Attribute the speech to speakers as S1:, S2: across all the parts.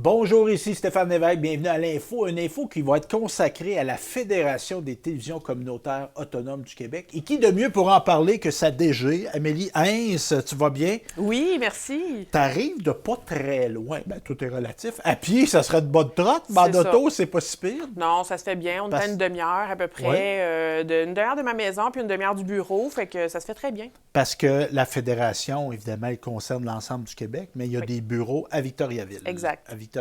S1: Bonjour, ici Stéphane Lévesque, bienvenue à l'Info, une info qui va être consacrée à la Fédération des télévisions communautaires autonomes du Québec. Et qui de mieux pour en parler que sa DG, Amélie Hens, tu vas bien?
S2: Oui, merci.
S1: T'arrives de pas très loin, ben tout est relatif. À pied, ça serait de bonne trotte, mais en
S2: C'est ça.
S1: auto, c'est pas si pire.
S2: Non, ça se fait bien. On est à une demi-heure à peu près,
S1: Ouais.
S2: une demi-heure de ma maison puis une demi-heure du bureau, fait que ça se fait très bien.
S1: Parce que la Fédération, évidemment, elle concerne l'ensemble du Québec, mais il y a
S2: Oui.
S1: des bureaux à Victoriaville.
S2: Exact.
S1: À Victoriaville.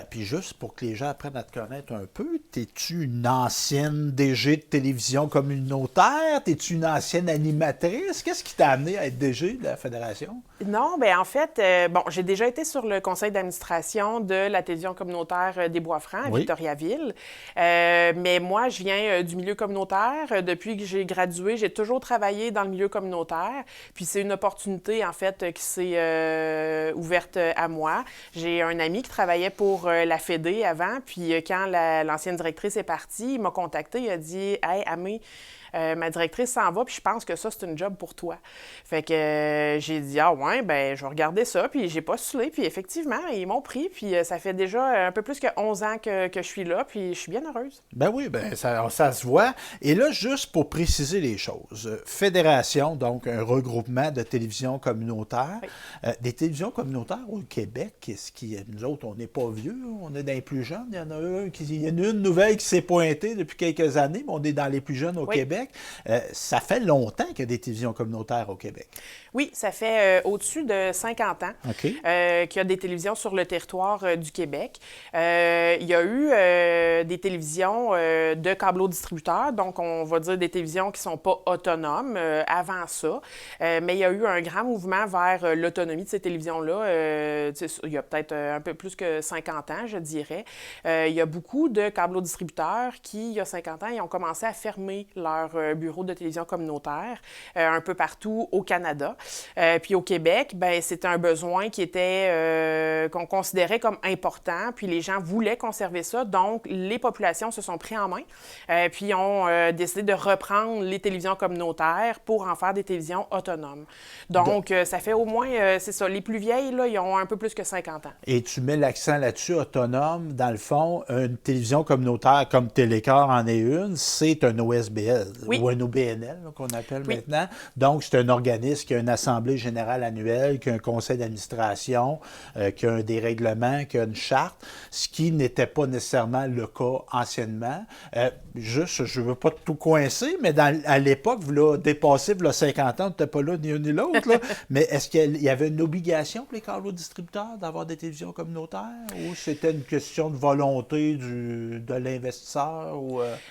S1: Puis juste pour que les gens apprennent à te connaître un peu, t'es-tu une ancienne DG de télévision communautaire? T'es-tu une ancienne animatrice? Qu'est-ce qui t'a amené à être DG de la Fédération?
S2: Non, bien en fait, j'ai déjà été sur le conseil d'administration de la télévision communautaire des Bois-Francs à
S1: Oui.
S2: Victoriaville. Mais moi, je viens du milieu communautaire. Depuis que j'ai gradué, j'ai toujours travaillé dans le milieu communautaire. Puis c'est une opportunité, en fait, qui s'est ouverte à moi. J'ai un ami qui travaillait pour la Fédé avant. Puis quand l'ancienne directrice est partie, il m'a contacté. Il a dit « Hey, Amé, ma directrice s'en va, puis je pense que ça, c'est une job pour toi. » Fait que j'ai dit « Ah ouais, ben je vais regarder ça. » Puis j'ai postulé, puis effectivement, ils m'ont pris. Puis ça fait déjà un peu plus que 11 ans que je suis là, puis je suis bien heureuse.
S1: Ben oui, ben ça se voit. Et là, juste pour préciser les choses, Fédération, donc un regroupement de télévisions communautaires.
S2: Oui.
S1: Des télévisions communautaires au Québec, nous autres, on n'est pas vieux, on est dans les plus jeunes. Il y en a une nouvelle qui s'est pointée depuis quelques années, mais on est dans les plus jeunes au
S2: Oui.
S1: Québec. Ça fait longtemps qu'il y a des télévisions communautaires au Québec.
S2: Oui, ça fait au-dessus de 50 ans
S1: OK.
S2: qu'il y a des télévisions sur le territoire du Québec. Il y a eu des télévisions de câblo-distributeurs, donc on va dire des télévisions qui ne sont pas autonomes avant ça. Mais il y a eu un grand mouvement vers l'autonomie de ces télévisions-là. Il y a peut-être un peu plus que 50 ans, je dirais. Il y a beaucoup de câblo-distributeurs qui, il y a 50 ans, ils ont commencé à fermer leur bureau de télévision communautaire un peu partout au Canada. Puis au Québec, ben c'était un besoin qui était qu'on considérait comme important, puis les gens voulaient conserver ça, donc les populations se sont pris en main, puis ont décidé de reprendre les télévisions communautaires pour en faire des télévisions autonomes. Donc ça fait au moins, c'est ça, les plus vieilles, là, ils ont un peu plus que 50 ans.
S1: Et tu mets l'accent là-dessus, autonome. Dans le fond, une télévision communautaire comme Télécor en est une, c'est un OSBL
S2: Oui.
S1: ou un OBNL là, qu'on appelle
S2: Oui.
S1: maintenant. Donc, c'est un organisme qui a une assemblée générale annuelle, qui a un conseil d'administration, qui a des règlements, qui a une charte, ce qui n'était pas nécessairement le cas anciennement. Juste, je ne veux pas tout coincer, mais à l'époque, dépassé 50 ans, tu n'étais pas là ni un ni l'autre, là. Mais est-ce qu'il y avait une obligation pour les câblo-distributeurs d'avoir des télévisions communautaires ou c'était une question de volonté de l'investisseur?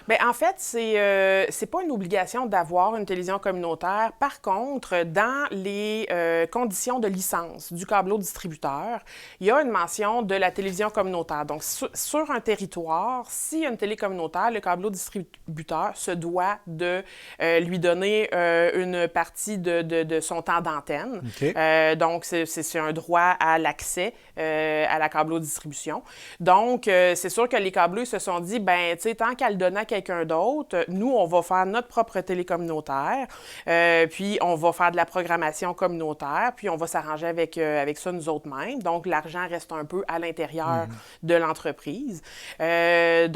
S2: Bien, en fait, c'est pas une obligation d'avoir une télévision communautaire. Par contre, dans les conditions de licence du câblo-distributeur, il y a une mention de la télévision communautaire. Donc, sur un territoire, s'il y a une télé communautaire, le câblo-distributeur se doit de lui donner une partie de son temps d'antenne.
S1: OK.
S2: Donc, c'est un droit à l'accès à la câblo-distribution. Donc, c'est sûr que les câbleux se sont dit, ben, tu sais, tant qu'à le donner à quelqu'un d'autre, nous, on va faire notre propre télé communautaire, puis on va faire de la programmation communautaire, puis on va s'arranger avec ça nous autres mêmes. Donc, l'argent reste un peu à l'intérieur de l'entreprise. Mais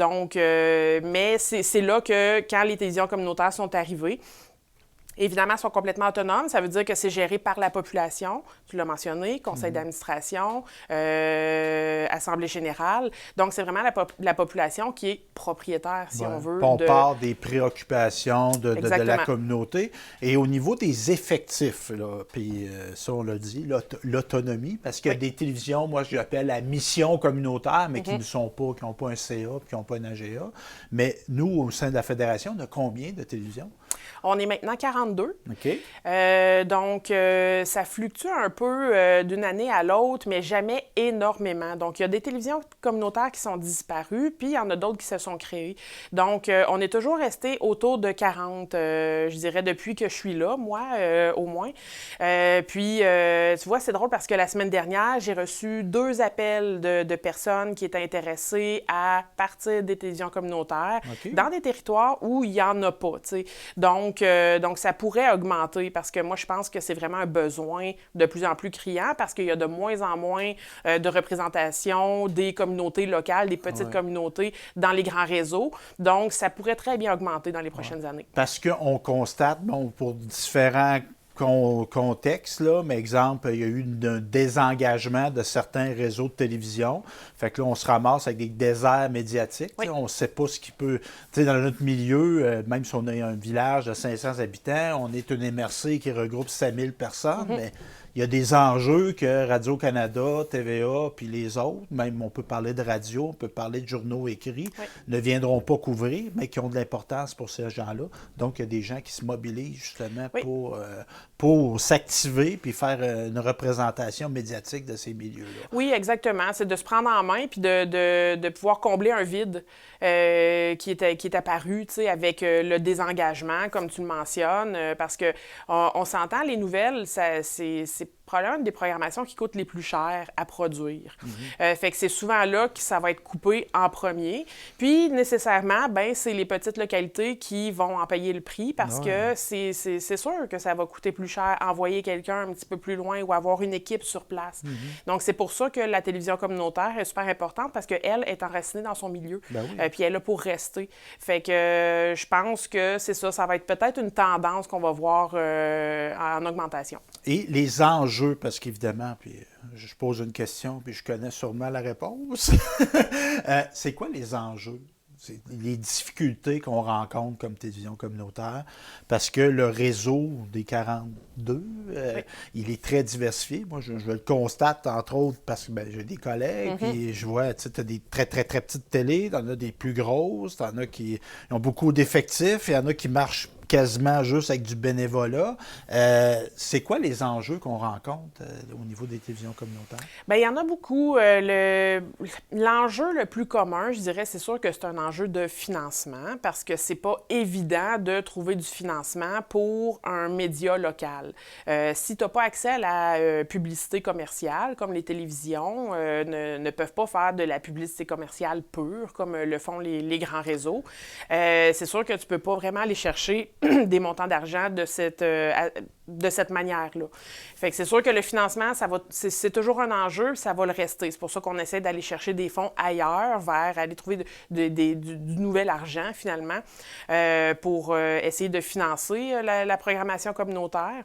S2: c'est là que, quand les télévisions communautaires sont arrivées, évidemment, elles sont complètement autonomes. Ça veut dire que c'est géré par la population. Tu l'as mentionné, conseil d'administration, assemblée générale. Donc, c'est vraiment la population qui est propriétaire, si on veut.
S1: On part des préoccupations de la
S2: Exactement.
S1: communauté. Et au niveau des effectifs, là, puis ça, on l'a dit, l'autonomie, parce qu'il y a des télévisions, moi, je l'appelle à mission communautaire, mais qui ne sont pas, qui n'ont pas un CA, puis qui n'ont pas un AGA. Mais nous, au sein de la Fédération, on a combien de télévisions?
S2: On est maintenant 42.
S1: OK.
S2: Donc, ça fluctue un peu d'une année à l'autre, mais jamais énormément. Donc, il y a des télévisions communautaires qui sont disparues, puis il y en a d'autres qui se sont créées. Donc, on est toujours resté autour de 40, je dirais, depuis que je suis là, moi, au moins. Puis, tu vois, c'est drôle parce que la semaine dernière, j'ai reçu 2 appels de personnes qui étaient intéressées à partir des télévisions communautaires
S1: OK.
S2: dans des territoires où il n'y en a pas, tu sais. Donc, Donc, ça pourrait augmenter parce que moi, je pense que c'est vraiment un besoin de plus en plus criant parce qu'il y a de moins en moins de représentation des communautés locales, des petites communautés dans les grands réseaux. Donc, ça pourrait très bien augmenter dans les prochaines années.
S1: Parce qu'on constate, bon, pour différents contexte, là, mais exemple, il y a eu un désengagement de certains réseaux de télévision. Fait que là, on se ramasse avec des déserts médiatiques.
S2: Oui.
S1: On ne sait pas ce qui peut... Tu sais, dans notre milieu, même si on a un village de 500 habitants, on est une MRC qui regroupe 5000 personnes, mais il y a des enjeux que Radio-Canada, TVA, puis les autres, même on peut parler de radio, on peut parler de journaux écrits, ne viendront pas couvrir, mais qui ont de l'importance pour ces gens-là. Donc, il y a des gens qui se mobilisent justement pour s'activer puis faire une représentation médiatique de ces milieux-là.
S2: Oui, exactement. C'est de se prendre en main puis de pouvoir combler un vide qui est apparu, tu sais, avec le désengagement, comme tu le mentionnes, parce que on s'entend, les nouvelles, c'est probablement une des programmations qui coûte les plus chères à produire. Fait que c'est souvent là que ça va être coupé en premier. Puis, nécessairement, ben c'est les petites localités qui vont en payer le prix parce que c'est sûr que ça va coûter plus cher envoyer quelqu'un un petit peu plus loin ou avoir une équipe sur place. Donc, c'est pour ça que la télévision communautaire est super importante parce qu'elle est enracinée dans son milieu. Puis elle est là pour rester. Fait que je pense que c'est ça. Ça va être peut-être une tendance qu'on va voir en augmentation.
S1: Et les enjeux, parce qu'évidemment, puis je pose une question, puis je connais sûrement la réponse. C'est quoi les enjeux? C'est les difficultés qu'on rencontre comme télévision communautaire, parce que le réseau des 42, il est très diversifié. Moi, je le constate, entre autres, parce que j'ai des collègues, puis je vois, tu sais, tu as des très, très, très petites télés, tu en as des plus grosses, tu en as qui ont beaucoup d'effectifs, il y en a qui marchent quasiment juste avec du bénévolat. C'est quoi les enjeux qu'on rencontre au niveau des télévisions communautaires?
S2: Bien, il y en a beaucoup. L'enjeu le plus commun, je dirais, c'est sûr que c'est un enjeu de financement parce que c'est pas évident de trouver du financement pour un média local. Si tu n'as pas accès à la publicité commerciale, comme les télévisions ne peuvent pas faire de la publicité commerciale pure, comme le font les grands réseaux, c'est sûr que tu peux pas vraiment aller chercher des montants d'argent de cette manière-là. Fait que c'est sûr que le financement, c'est toujours un enjeu, ça va le rester. C'est pour ça qu'on essaie d'aller chercher des fonds ailleurs, vers aller trouver du nouvel argent, finalement, pour essayer de financer la programmation communautaire.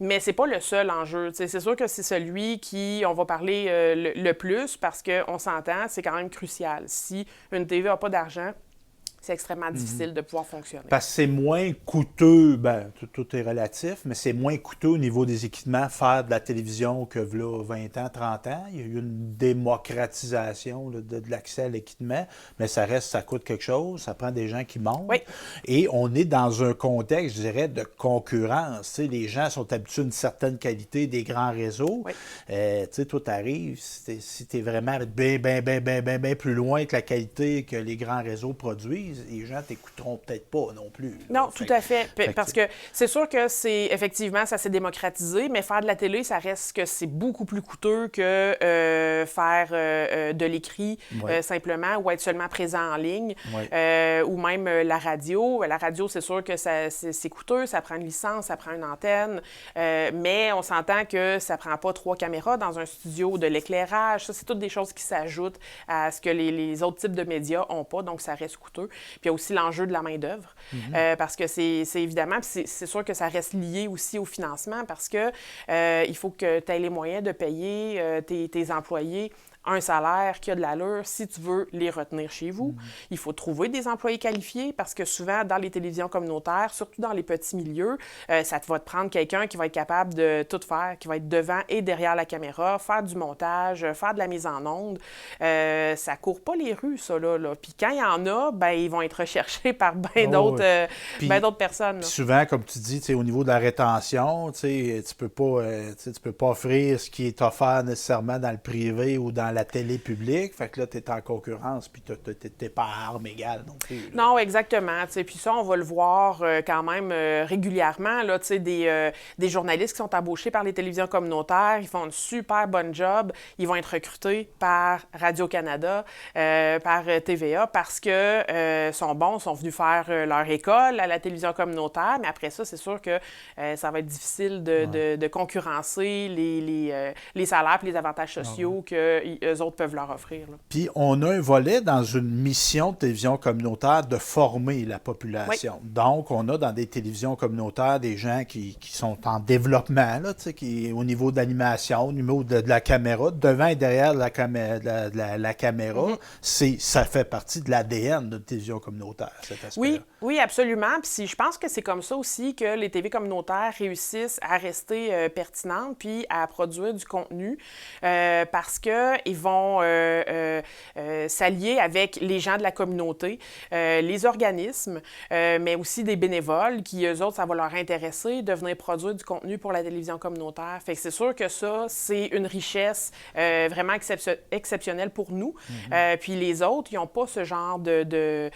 S2: Mais c'est pas le seul enjeu. T'sais, c'est sûr que c'est celui qui, on va parler le plus, parce qu'on s'entend, c'est quand même crucial. Si une TV n'a pas d'argent, c'est extrêmement difficile de pouvoir fonctionner.
S1: Parce que c'est moins coûteux, bien, tout est relatif, mais c'est moins coûteux au niveau des équipements faire de la télévision que là, 20 ans, 30 ans. Il y a eu une démocratisation là, de l'accès à l'équipement, mais ça coûte quelque chose, ça prend des gens qui montent.
S2: Oui.
S1: Et on est dans un contexte, je dirais, de concurrence. T'sais, les gens sont habitués à une certaine qualité des grands réseaux.
S2: Oui.
S1: Tu sais, toi, t'arrives, si tu es vraiment bien plus loin que la qualité que les grands réseaux produisent, les gens t'écouteront peut-être pas non plus.
S2: Non, tout à fait. Parce que c'est sûr que effectivement, ça s'est démocratisé, mais faire de la télé, ça reste que c'est beaucoup plus coûteux que faire de l'écrit simplement ou être seulement présent en ligne. Ou même la radio. La radio, c'est sûr que c'est coûteux, ça prend une licence, ça prend une antenne, mais on s'entend que ça prend pas 3 caméras dans un studio, de l'éclairage. Ça, c'est toutes des choses qui s'ajoutent à ce que les autres types de médias n'ont pas, donc ça reste coûteux. Puis il y a aussi l'enjeu de la main-d'œuvre, parce que c'est évidemment, puis c'est sûr que ça reste lié aussi au financement, parce que il faut que tu aies les moyens de payer tes employés un salaire qui a de l'allure si tu veux les retenir chez vous. Il faut trouver des employés qualifiés parce que souvent, dans les télévisions communautaires, surtout dans les petits milieux, ça va te prendre quelqu'un qui va être capable de tout faire, qui va être devant et derrière la caméra, faire du montage, faire de la mise en onde. Ça court pas les rues, ça, là. Puis quand il y en a, ben ils vont être recherchés par bien d'autres personnes. Là.
S1: Souvent, comme tu dis, au niveau de la rétention, tu peux pas offrir ce qui est offert nécessairement dans le privé ou dans la télé publique. Fait que là, tu es en concurrence, puis tu n'es pas à armes égales non plus. Là.
S2: Non, exactement. Puis ça, on va le voir quand même régulièrement. Là, des journalistes qui sont embauchés par les télévisions communautaires, ils font une super bonne job. Ils vont être recrutés par Radio-Canada, par TVA, parce que sont bons, sont venus faire leur école à la télévision communautaire. Mais après ça, c'est sûr que ça va être difficile de concurrencer les salaires et les avantages sociaux qu'eux autres peuvent leur offrir. Là.
S1: Puis on a un volet dans une mission de télévision communautaire de former la population.
S2: Oui.
S1: Donc, on a dans des télévisions communautaires des gens qui sont en développement, là, au niveau de l'animation, au niveau de la caméra, devant et derrière la caméra. Ça fait partie de l'ADN de la télévision communautaire, cet aspect-là.
S2: Oui, absolument. Puis je pense que c'est comme ça aussi que les TV communautaires réussissent à rester pertinentes puis à produire du contenu parce qu'ils vont s'allier avec les gens de la communauté, les organismes, mais aussi des bénévoles qui, eux autres, ça va leur intéresser de venir produire du contenu pour la télévision communautaire. Fait que c'est sûr que ça, c'est une richesse vraiment exceptionnelle pour nous. Puis les autres, ils n'ont pas ce genre de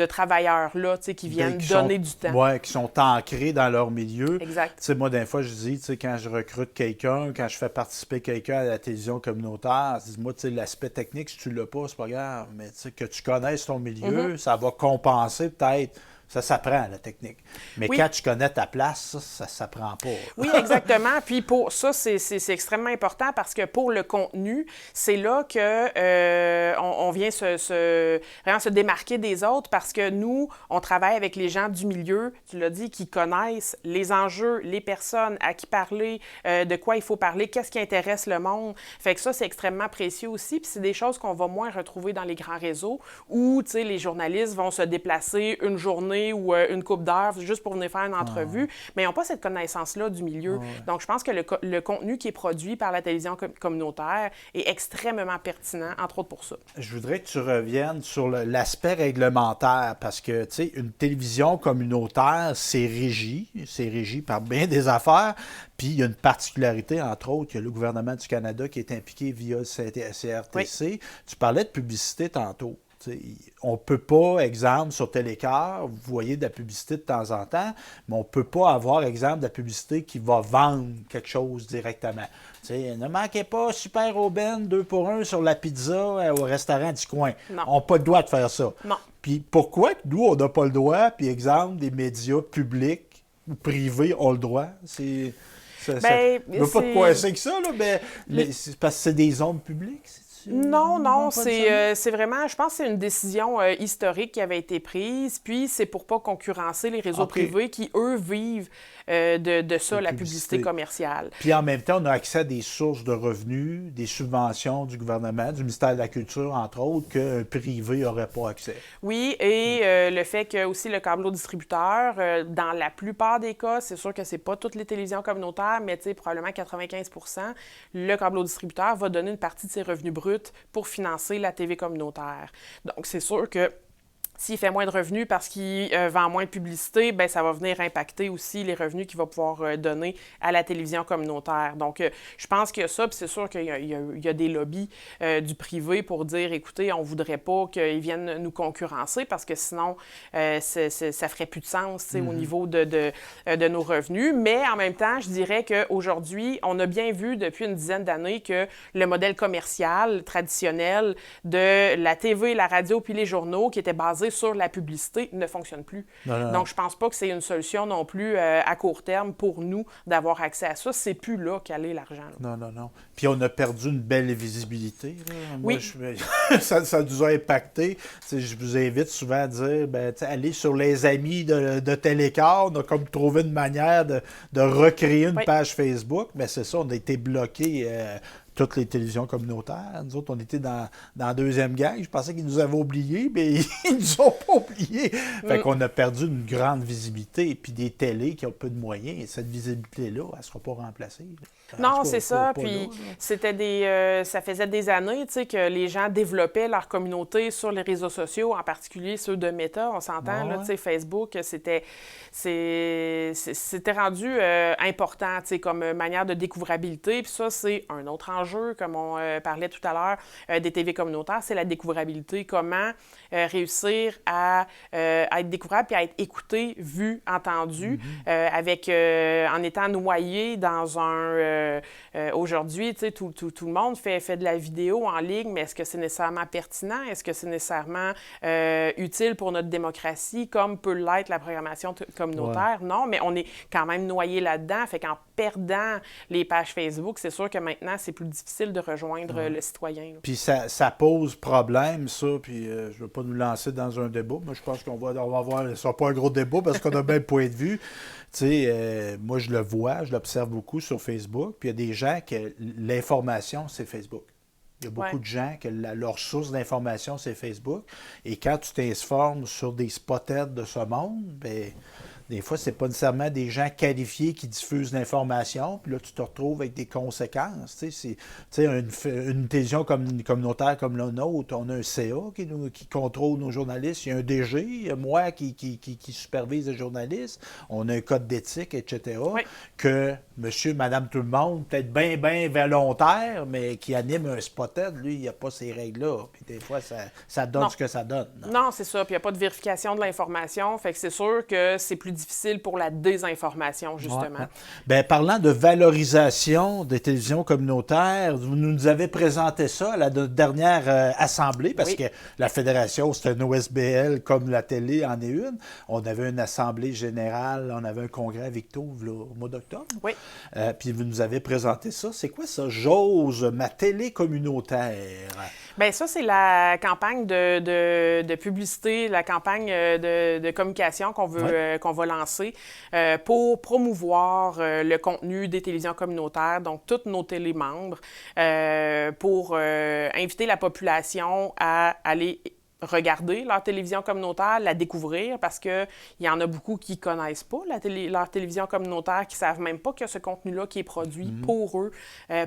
S2: travailleurs-là qui viennent donner du temps.
S1: Oui, qui sont ancrés dans leur milieu.
S2: Exact.
S1: T'sais, moi, des fois, je dis, quand je recrute quelqu'un, quand je fais participer quelqu'un à la télévision communautaire, dis-moi, l'aspect technique, si tu ne l'as pas, c'est pas grave, mais que tu connaisses ton milieu, ça va compenser peut-être. Ça s'apprend, la technique. Mais quand tu connais ta place, ça ne s'apprend pas.
S2: Oui, exactement. Puis pour ça, c'est extrêmement important parce que pour le contenu, c'est là que on vient vraiment se démarquer des autres parce que nous, on travaille avec les gens du milieu, tu l'as dit, qui connaissent les enjeux, les personnes, à qui parler, de quoi il faut parler, qu'est-ce qui intéresse le monde. Fait que ça, c'est extrêmement précieux aussi. Puis c'est des choses qu'on va moins retrouver dans les grands réseaux où, tu sais, les journalistes vont se déplacer une journée ou une couple d'heures juste pour venir faire une entrevue, mais ils n'ont pas cette connaissance-là du milieu. Donc, je pense que le contenu qui est produit par la télévision communautaire est extrêmement pertinent, entre autres pour ça.
S1: Je voudrais que tu reviennes sur l'aspect réglementaire, parce que, tu sais, une télévision communautaire, c'est régi par bien des affaires, puis il y a une particularité, entre autres, il y a le gouvernement du Canada qui est impliqué via le CRTC.
S2: Oui.
S1: Tu parlais de publicité tantôt. T'sais, on ne peut pas, exemple, sur Télécart, vous voyez de la publicité de temps en temps, mais on ne peut pas avoir, exemple, de la publicité qui va vendre quelque chose directement. T'sais, ne manquez pas Super Aubaine 2 pour 1 sur la pizza au restaurant du coin.
S2: Non.
S1: On n'a pas le droit de faire ça.
S2: Non.
S1: Puis pourquoi nous, on n'a pas le droit, puis exemple, des médias publics ou privés ont le droit? Je ne veux pas te coincer avec ça, là, mais c'est parce que c'est des zones publiques.
S2: Non, c'est vraiment, je pense que c'est une décision historique qui avait été prise, puis c'est pour pas concurrencer les réseaux privés qui, eux, vivent de ça, la publicité commerciale.
S1: Puis en même temps, on a accès à des sources de revenus, des subventions du gouvernement, du ministère de la Culture, entre autres, qu'un privé n'aurait pas accès.
S2: Oui, et le fait que aussi le câbleau-distributeur, dans la plupart des cas, c'est sûr que c'est pas toutes les télévisions communautaires, mais probablement 95 % le câbleau-distributeur va donner une partie de ses revenus bruts pour financer la TV communautaire. Donc, c'est sûr que s'il fait moins de revenus parce qu'il vend moins de publicité, bien, ça va venir impacter aussi les revenus qu'il va pouvoir donner à la télévision communautaire. Donc, je pense qu'il y a ça, puis c'est sûr qu'il y a des lobbies du privé pour dire, écoutez, on ne voudrait pas qu'ils viennent nous concurrencer parce que sinon, ça ne ferait plus de sens au niveau de nos revenus. Mais en même temps, je dirais qu'aujourd'hui, on a bien vu depuis une dizaine d'années que le modèle commercial traditionnel de la TV, la radio puis les journaux qui était basé sur la publicité ne fonctionne plus.
S1: Non.
S2: Donc, je pense pas que c'est une solution non plus à court terme pour nous d'avoir accès à ça. C'est plus là qu'aller l'argent.
S1: Non. Puis on a perdu une belle visibilité. Là. Moi,
S2: oui.
S1: Ça nous a impacté. T'sais, je vous invite souvent à dire, allez sur les amis de Télécar. On a comme trouvé une manière de recréer une page Facebook. Mais c'est ça, on a été bloqués. Toutes les télévisions communautaires. Nous autres, on était dans la deuxième gang. Je pensais qu'ils nous avaient oubliés, mais ils nous ont pas oubliés. Fait qu'on a perdu une grande visibilité. Puis des télés qui ont peu de moyens. Et cette visibilité-là, elle ne sera pas remplacée.
S2: Non, c'est ça. Puis c'était ça faisait des années, tu sais, que les gens développaient leur communauté sur les réseaux sociaux, en particulier ceux de Meta. On s'entend, là, tu sais, Facebook, c'était rendu important, tu sais, comme manière de découvrabilité. Puis ça, c'est un autre enjeu, comme on parlait tout à l'heure, des TV communautaires, c'est la découvrabilité. Comment réussir à être découvrable puis à être écouté, vu, entendu, en étant noyé dans un... aujourd'hui, tu sais, tout le monde fait de la vidéo en ligne, mais est-ce que c'est nécessairement pertinent? Est-ce que c'est nécessairement utile pour notre démocratie, comme peut l'être la programmation communautaire? Ouais. Non, mais on est quand même noyé là-dedans. Fait qu'en perdant les pages Facebook, c'est sûr que maintenant, c'est plus difficile de rejoindre le citoyen. Là.
S1: Puis ça pose problème, ça, puis je ne veux pas nous lancer dans un débat. Moi, je pense qu'on va avoir... Ce ne sera pas un gros débat parce qu'on a bien le point de vue. Tu sais, moi, je le vois, je l'observe beaucoup sur Facebook, puis il y a des gens que l'information, c'est Facebook. Il y a beaucoup de gens que leur source d'information, c'est Facebook. Et quand tu t'informes sur des spotheads de ce monde, bien, des fois, c'est pas nécessairement des gens qualifiés qui diffusent l'information, puis là, tu te retrouves avec des conséquences. Tu sais, une télévision communautaire comme la nôtre, on a un CA qui contrôle nos journalistes, il y a un DG, il y a moi qui supervise les journalistes, on a un code d'éthique, etc., que monsieur, madame, tout le monde, peut-être bien volontaire, mais qui anime un spotted, lui, il n'y a pas ces règles-là. Puis des fois, ça donne ce que ça donne.
S2: Non, c'est ça. Puis il n'y a pas de vérification de l'information. Fait que c'est sûr que c'est plus difficile pour la désinformation, justement.
S1: Bien, parlant de valorisation des télévisions communautaires, vous nous avez présenté ça à la dernière assemblée, parce que la Fédération, c'est un OSBL comme la télé en est une. On avait une assemblée générale, on avait un congrès à Victo au mois d'octobre.
S2: Oui.
S1: Puis vous nous avez présenté ça. C'est quoi ça? J'ose ma télé communautaire.
S2: Bien, ça, c'est la campagne de publicité, la campagne de communication qu'on va lancer pour promouvoir le contenu des télévisions communautaires, donc tous nos télémembres, pour inviter la population à aller regarder leur télévision communautaire, la découvrir, parce qu'il y en a beaucoup qui ne connaissent pas leur télévision communautaire, qui ne savent même pas que ce contenu-là qui est produit pour eux,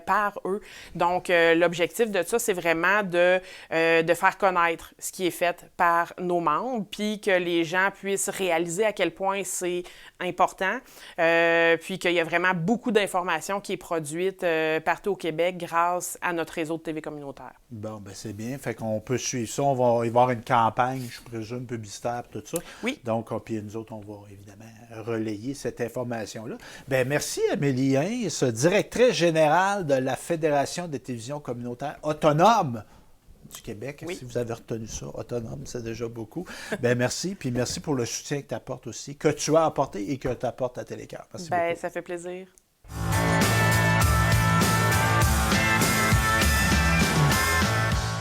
S2: par eux. Donc, l'objectif de ça, c'est vraiment de faire connaître ce qui est fait par nos membres, puis que les gens puissent réaliser à quel point c'est important, puis qu'il y a vraiment beaucoup d'informations qui est produite partout au Québec grâce à notre réseau de TV communautaire.
S1: Bon, bien, c'est bien. Fait qu'on peut suivre ça. Il va y avoir une campagne, je présume, publicitaire pour tout ça.
S2: Oui.
S1: Donc, puis nous autres, on va évidemment relayer cette information-là. Bien, merci Amélie Hintz, directrice générale de la Fédération des télévisions communautaires autonomes du Québec.
S2: Oui.
S1: Si vous avez retenu ça, autonome, c'est déjà beaucoup. Bien, merci. Puis merci pour le soutien que tu apportes aussi, que tu as apporté et que tu apportes à Télécœur. Merci beaucoup.
S2: Ça fait plaisir.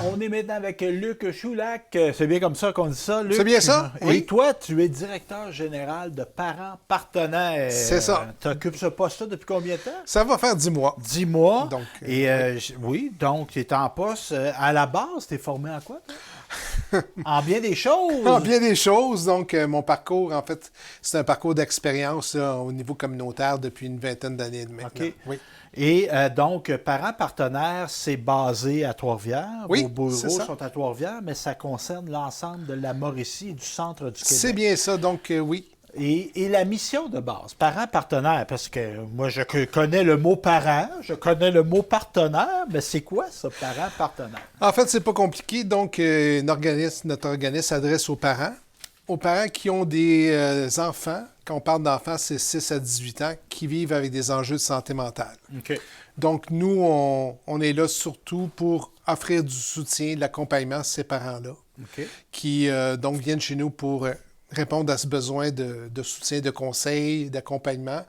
S1: On est maintenant avec Luc Choulac. C'est bien comme ça qu'on dit ça, Luc?
S3: C'est bien ça,
S1: Et
S3: oui.
S1: toi, tu es directeur général de Parents Partenaires.
S3: C'est ça.
S1: Tu occupes ce poste-là depuis combien de temps?
S3: Ça va faire 10 mois.
S1: 10 mois.
S3: Donc,
S1: et oui, donc tu es en poste. À la base, tu es formé en quoi, toi? En bien des choses.
S3: En bien des choses. Donc, mon parcours, en fait, c'est un parcours d'expérience au niveau communautaire depuis une vingtaine d'années maintenant.
S1: OK.
S3: Oui.
S1: Et donc, Parents Partenaires, c'est basé à Trois-Rivières.
S3: Oui,
S1: vos bureaux
S3: c'est ça.
S1: sont à Trois-Rivières, mais ça concerne l'ensemble de la Mauricie et du centre du Québec.
S3: C'est bien ça. Donc, oui.
S1: Et la mission de base, parents partenaires, parce que moi, je connais le mot parent, je connais le mot partenaire, mais c'est quoi ça, parents partenaires?
S3: En fait, c'est pas compliqué. Donc, notre organisme s'adresse aux parents qui ont des enfants. Quand on parle d'enfants, c'est 6 à 18 ans, qui vivent avec des enjeux de santé mentale.
S1: OK.
S3: Donc, nous, on est là surtout pour offrir du soutien, de l'accompagnement à ces parents-là,
S1: OK.
S3: qui donc viennent chez nous pour répondre à ce besoin de soutien, de conseils, d'accompagnement.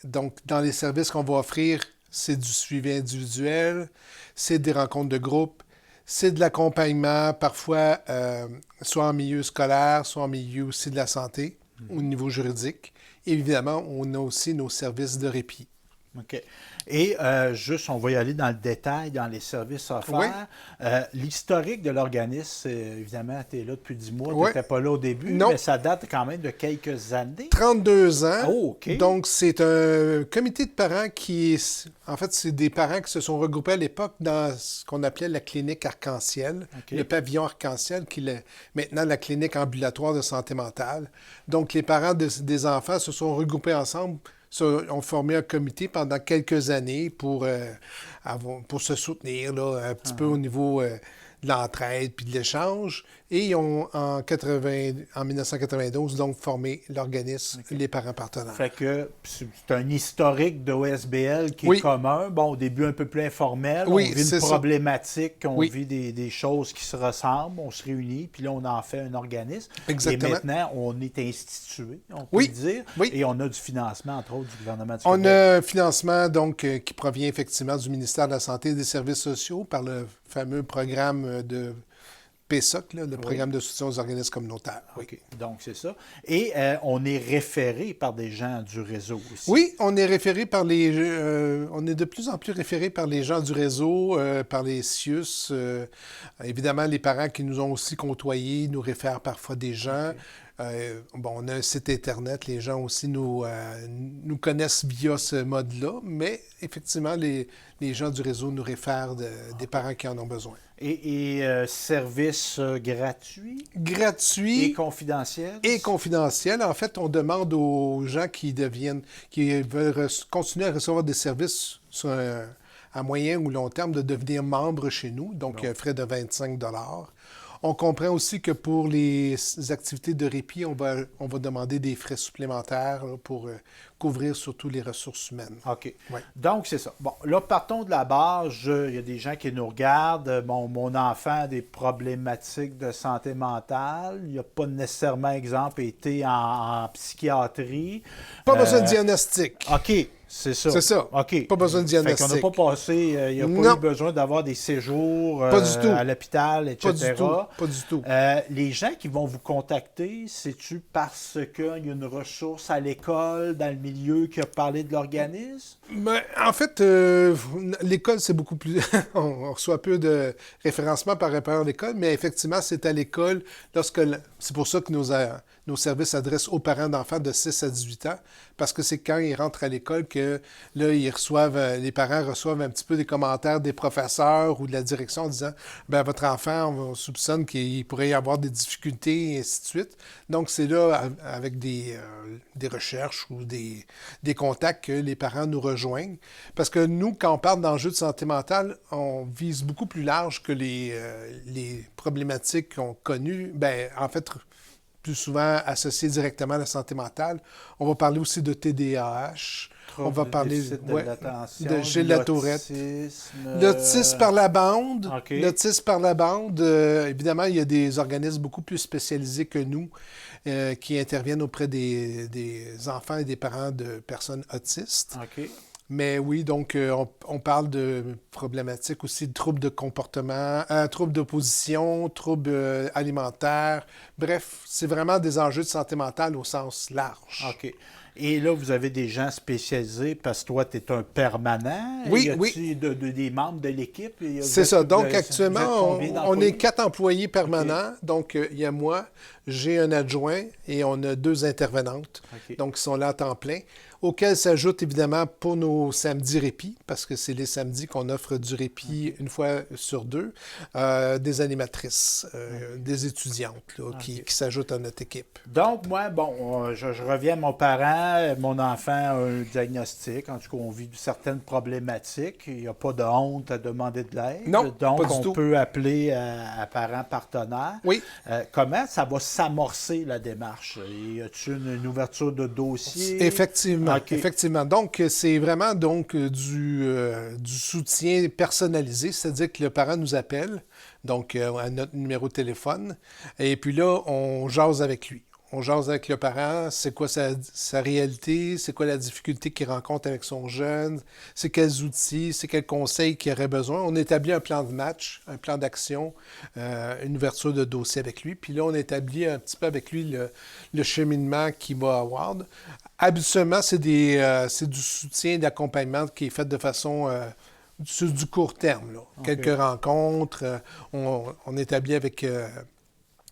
S3: Donc, dans les services qu'on va offrir, c'est du suivi individuel, c'est des rencontres de groupe, c'est de l'accompagnement, parfois soit en milieu scolaire, soit en milieu aussi de la santé, au niveau juridique. Évidemment, on a aussi nos services de répit.
S1: OK. Et juste, on va y aller dans le détail, dans les services offerts. L'historique de l'organisme, évidemment, tu es là depuis 10 mois, tu n'étais pas là au début,
S3: Non.
S1: mais ça date quand même de quelques années.
S3: 32 ans.
S1: Oh, OK.
S3: Donc, c'est un comité de parents en fait, c'est des parents qui se sont regroupés à l'époque dans ce qu'on appelait la clinique Arc-en-Ciel, le pavillon Arc-en-Ciel, qui est maintenant la clinique ambulatoire de santé mentale. Donc, les parents des enfants se sont regroupés ensemble, ont formé un comité pendant quelques années pour se soutenir là, un petit peu au niveau de l'entraide puis de l'échange. Et ils ont, en 1992, donc formé l'organisme Les Parents Partenaires.
S1: Fait que c'est un historique de OSBL qui est commun. Bon, au début, un peu plus informel. On vit une problématique, on vit des choses qui se ressemblent, on se réunit, puis là, on en fait un organisme.
S3: Exactement.
S1: Et maintenant, on est institué, on peut le dire. Et on a du financement, entre autres, du gouvernement du Québec.
S3: On a un financement, donc, qui provient effectivement du ministère de la Santé et des Services sociaux par le fameux programme de PSOC, le programme de soutien aux organismes communautaires.
S1: OK. Donc, c'est ça. Et on est référé par des gens du réseau aussi.
S3: Oui, on est référé par on est de plus en plus référé par les gens du réseau, par les CIUS. Évidemment, les parents qui nous ont aussi côtoyés nous réfèrent parfois des gens. On a un site Internet, les gens aussi nous connaissent via ce mode-là, mais effectivement, les gens du réseau nous réfèrent des parents qui en ont besoin.
S1: Et services gratuits?
S3: Gratuits.
S1: Et confidentiels?
S3: Et confidentiels. En fait, on demande aux gens qui veulent continuer à recevoir des services à moyen ou long terme de devenir membres chez nous, donc un frais de 25 $. On comprend aussi que pour les activités de répit, on va demander des frais supplémentaires là, pour couvrir surtout les ressources humaines.
S1: OK.
S3: Ouais.
S1: Donc, c'est ça. Bon, là, partons de la base. Il y a des gens qui nous regardent. Bon, mon enfant a des problématiques de santé mentale. Il n'a pas nécessairement, exemple, été en psychiatrie.
S3: Pas besoin de diagnostic.
S1: OK. C'est ça.
S3: C'est ça.
S1: OK.
S3: Pas besoin de diagnostic.
S1: Fait qu'on n'a pas passé, il n'y a pas eu besoin d'avoir des séjours
S3: pas du tout.
S1: À l'hôpital, etc.
S3: Pas du tout. Pas du tout.
S1: Les gens qui vont vous contacter, c'est-tu parce qu'il y a une ressource à l'école, dans le milieu, qui a parlé de l'organisme?
S3: Ben, en fait, l'école, c'est beaucoup plus... on reçoit peu de référencement par rapport à l'école, mais effectivement, c'est à l'école. C'est pour ça que nos services s'adressent aux parents d'enfants de 6 à 18 ans, parce que c'est quand ils rentrent à l'école que là, les parents reçoivent un petit peu des commentaires des professeurs ou de la direction en disant « Bien, votre enfant, on soupçonne qu'il pourrait y avoir des difficultés, et ainsi de suite. » Donc, c'est là, avec des recherches ou des contacts que les parents nous rejoignent. Parce que nous, quand on parle d'enjeux de santé mentale, on vise beaucoup plus large que les problématiques qu'on connues. Bien, en fait, plus souvent associées directement à la santé mentale. On va parler aussi de TDAH. On va parler de Gilles la Tourette. L'autisme par la bande.
S1: Okay.
S3: L'autisme par la bande. Évidemment, il y a des organismes beaucoup plus spécialisés que nous qui interviennent auprès des enfants et des parents de personnes autistes.
S1: OK.
S3: Mais oui, donc on parle de problématiques aussi de troubles de comportement, troubles d'opposition, troubles alimentaires. Bref, c'est vraiment des enjeux de santé mentale au sens large.
S1: OK. Et là, vous avez des gens spécialisés parce que toi, tu es un permanent.
S3: Oui,
S1: oui. Des membres de l'équipe?
S3: C'est ça. Donc, actuellement, on est 4 employés permanents. Okay. Donc, il y a moi, j'ai un adjoint et on a 2 intervenantes. Okay. Donc, qui sont là à temps plein. Auxquels s'ajoute évidemment pour nos samedis répit, parce que c'est les samedis qu'on offre du répit une fois sur 2, des animatrices, des étudiantes là, qui s'ajoutent à notre équipe.
S1: Donc, moi, je reviens à mon parent, mon enfant a un diagnostic, en tout cas, on vit certaines problématiques, il n'y a pas de honte à demander de l'aide.
S3: Non,
S1: donc,
S3: pas du
S1: on
S3: tout.
S1: peut appeler à parents partenaires.
S3: Oui.
S1: Comment ça va s'amorcer la démarche? Y a-t-il une ouverture de dossier?
S3: Effectivement. Okay. Effectivement. Donc, c'est vraiment du soutien personnalisé, c'est-à-dire que le parent nous appelle, donc à notre numéro de téléphone, et puis là, on jase avec lui. on jase avec le parent, c'est quoi sa réalité, c'est quoi la difficulté qu'il rencontre avec son jeune, c'est quels outils, c'est quels conseils qu'il aurait besoin. On établit un plan de match, un plan d'action, une ouverture de dossier avec lui. Puis là, on établit un petit peu avec lui le cheminement qu'il va avoir. Habituellement, c'est du soutien, d'accompagnement qui est fait de façon sur du court terme. Là.
S1: Okay.
S3: Quelques rencontres, on établit avec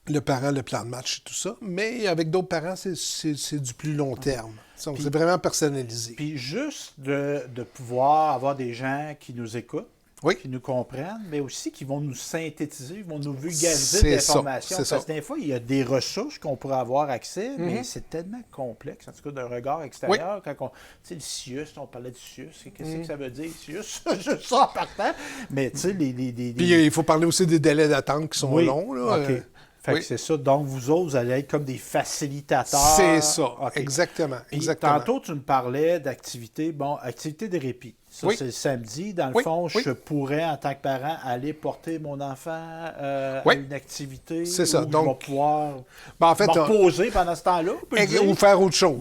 S3: le parent le plan de match et tout ça, mais avec d'autres parents, c'est du plus long terme. Donc, c'est vraiment personnalisé.
S1: Puis juste de pouvoir avoir des gens qui nous écoutent,
S3: oui.
S1: qui nous comprennent, mais aussi qui vont nous synthétiser, vont nous vulgariser l'information. Parce que des fois, il y a des ressources qu'on pourrait avoir accès, mais c'est tellement complexe, en tout cas d'un regard extérieur.
S3: Oui.
S1: Quand tu sais, le CIUS, on parlait du CIUS, qu'est-ce que ça veut dire, CIUS? Juste ça en partant. Mais tu sais,
S3: Puis il faut parler aussi des délais d'attente qui sont longs. Là.
S1: OK. Fait que c'est ça. Donc, vous autres, vous allez être comme des facilitateurs.
S3: C'est ça.
S1: Okay.
S3: Exactement.
S1: Puis, tantôt, tu me parlais d'activités. Bon, activité de répit. Ça, c'est le samedi. Dans le fond, je pourrais, en tant que parent, aller porter mon enfant à une activité.
S3: C'est ça. Donc,
S1: je vais pouvoir
S3: en fait,
S1: me reposer pendant ce temps-là.
S3: Ou faire autre chose.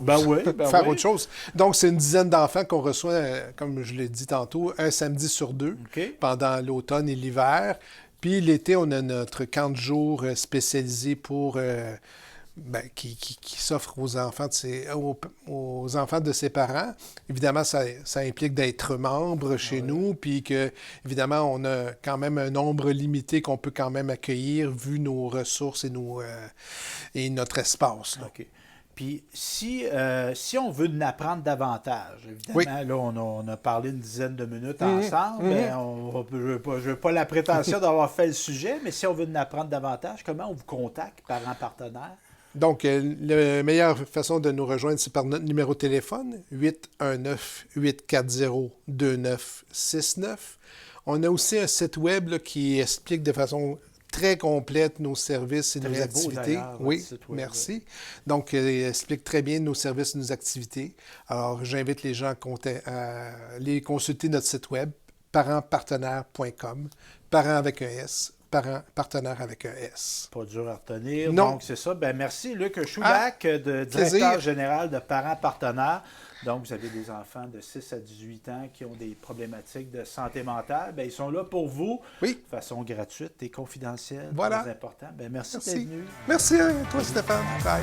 S1: Faire
S3: autre chose. Donc, c'est une dizaine d'enfants qu'on reçoit, comme je l'ai dit tantôt, un samedi sur 2 pendant l'automne et l'hiver. Puis l'été, on a notre camp de jour spécialisé pour qui s'offre aux enfants aux enfants de ses parents. Évidemment, ça implique d'être membre chez nous, puis que évidemment, on a quand même un nombre limité qu'on peut quand même accueillir vu nos ressources et notre espace. Là.
S1: OK. Puis, si on veut en apprendre davantage, évidemment, là, on a parlé une dizaine de minutes ensemble, je n'ai pas la prétention d'avoir fait le sujet, mais si on veut en apprendre davantage, comment on vous contacte, parents partenaires?
S3: Donc, la meilleure façon de nous rejoindre, c'est par notre numéro de téléphone, 819-840-2969. On a aussi un site web là, qui explique de façon très complète nos services et nos activités. Oui, merci. Donc, il explique très bien nos services et nos activités. Alors, j'invite les gens à aller consulter notre site web, parentspartenaires.com, parents avec un S, parents partenaires avec un S.
S1: Pas dur à retenir.
S3: Non.
S1: Donc, c'est ça. Ben merci, Luc Choulac, directeur général de Parents Partenaires. Donc, vous avez des enfants de 6 à 18 ans qui ont des problématiques de santé mentale. Bien, ils sont là pour vous de façon gratuite et confidentielle.
S3: Voilà.
S1: Très important. Bien, merci d'être venu.
S3: Merci à toi, Stéphane. Bye.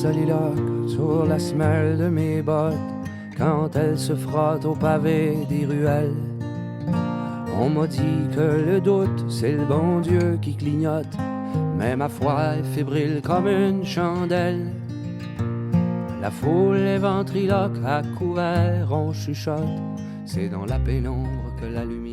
S4: soliloque sur la semelle de mes bottes quand elle se frotte au pavé des ruelles. On m'a dit que le doute, c'est le bon Dieu qui clignote, mais ma foi est fébrile comme une chandelle. La foule est ventriloque, à couvert on chuchote, c'est dans la pénombre que la lumière